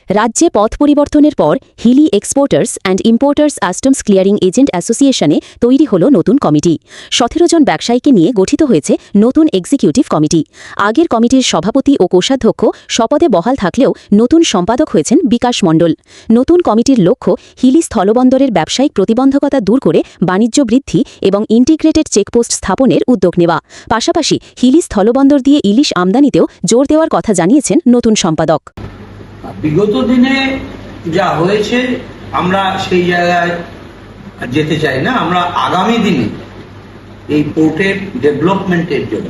রাজ্যে পথ পরিবর্তনের পর Hili exporters and importers customs clearing agent অ্যাসোসিয়েশনে তৈরি হল নতুন কমিটি। 17 জন ব্যবসায়ীকে নিয়ে গঠিত হয়েছে নতুন এক্সিকিউটিভ কমিটি। আগের কমিটির সভাপতি ও কোষাধ্যক্ষ শপথে বহাল থাকলেও নতুন সম্পাদক হয়েছেন বিকাশ মণ্ডল। নতুন কমিটির লক্ষ্য হিলি স্থলবন্দরের ব্যবসায়িক প্রতিবন্ধকতা দূর করে বাণিজ্য বৃদ্ধি এবং ইন্টিগ্রেটেড চেকপোস্ট স্থাপনের উদ্যোগ নেওয়া। পাশাপাশি হিলি স্থলবন্দর দিয়ে ইলিশ আমদানিতেও জোর দেওয়ার কথা জানিয়েছেন নতুন সম্পাদক। বিগত দিনে যা হয়েছে আমরা সেই জায়গায় যেতে চাই না। আমরা আগামী দিনে এই পোর্টের ডেভেলপমেন্টের জন্য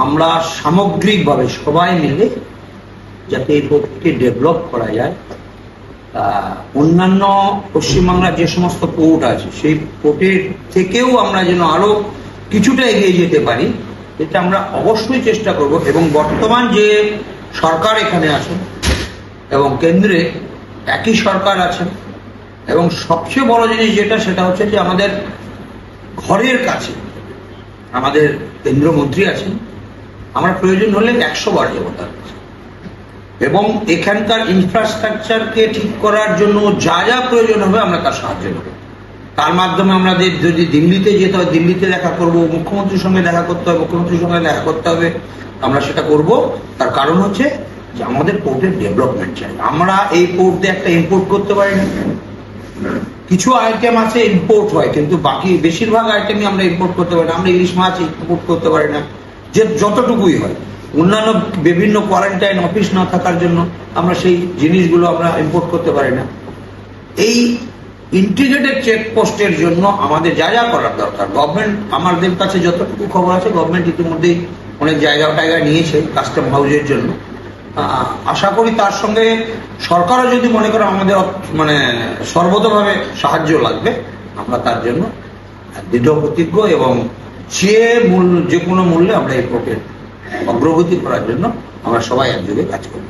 আমরা সামগ্রিকভাবে সবাই মিলে যাতে এই পোর্টকে ডেভেলপ করা যায়, অন্যান্য পশ্চিমবাংলার যে সমস্ত পোর্ট আছে সেই পোর্টের থেকেও আমরা যেন আরো কিছুটা এগিয়ে যেতে পারি, এটা আমরা অবশ্যই চেষ্টা করব। এবং বর্তমান যে সরকার এখানে আছেন এবং কেন্দ্রে একই সরকার আছেন, এবং সবচেয়ে বড় জিনিস যেটা সেটা হচ্ছে যে আমাদের ঘরের কাছে আমাদের কেন্দ্রমন্ত্রী আছেন। আমরা প্রয়োজন হলে 100 বার যাবো তার কাছে, এবং এখানকার ইনফ্রাস্ট্রাকচারকে ঠিক করার জন্য যা যা প্রয়োজন হবে আমরা তার সাহায্য নেব। তার মাধ্যমে আমাদের যদি দিল্লিতে যেতে হয় দিল্লিতে দেখা করব, মুখ্যমন্ত্রীর সঙ্গে দেখা করতে হবে মুখ্যমন্ত্রীর সঙ্গে দেখা করতে হবে, আমরা সেটা করব। তার কারণ হচ্ছে যে আমাদের পোর্টের ডেভেলপমেন্ট চাই। আমরা এই পোর্ট দিয়ে একটা ইম্পোর্ট করতে পারি না। কিছু আইটেম আছে ইম্পোর্ট হয়, কিন্তু বাকি বেশিরভাগ আইটেমই আমরা ইম্পোর্ট করতে পারি না। আমরা ইলিশ মাছ ইম্পোর্ট করতে পারি না, যে যতটুকুই হয়। অন্যান্য বিভিন্ন কোয়ারেন্টাইন অফিস না থাকার জন্য আমরা সেই জিনিসগুলো আমরা ইম্পোর্ট করতে পারি না। এই ইন্টিগ্রেটেড চেকপোস্টের জন্য আমাদের যা যা করার দরকার, গভর্নমেন্ট আমাদের কাছে যতটুকু খবর আছে গভর্নমেন্ট ইতিমধ্যেই অনেক জায়গা নিয়েছে কাস্টম হাউসের জন্য। আশা করি তার সঙ্গে সরকারও যদি মনে করে আমাদের সর্বতভাবে সাহায্য লাগবে, আমরা তার জন্য দৃঢ় প্রতিজ্ঞ, এবং যে কোনো মূল্যে আমরা এই পোর্টের অগ্রগতি করার জন্য আমরা সবাই একযোগে কাজ করব।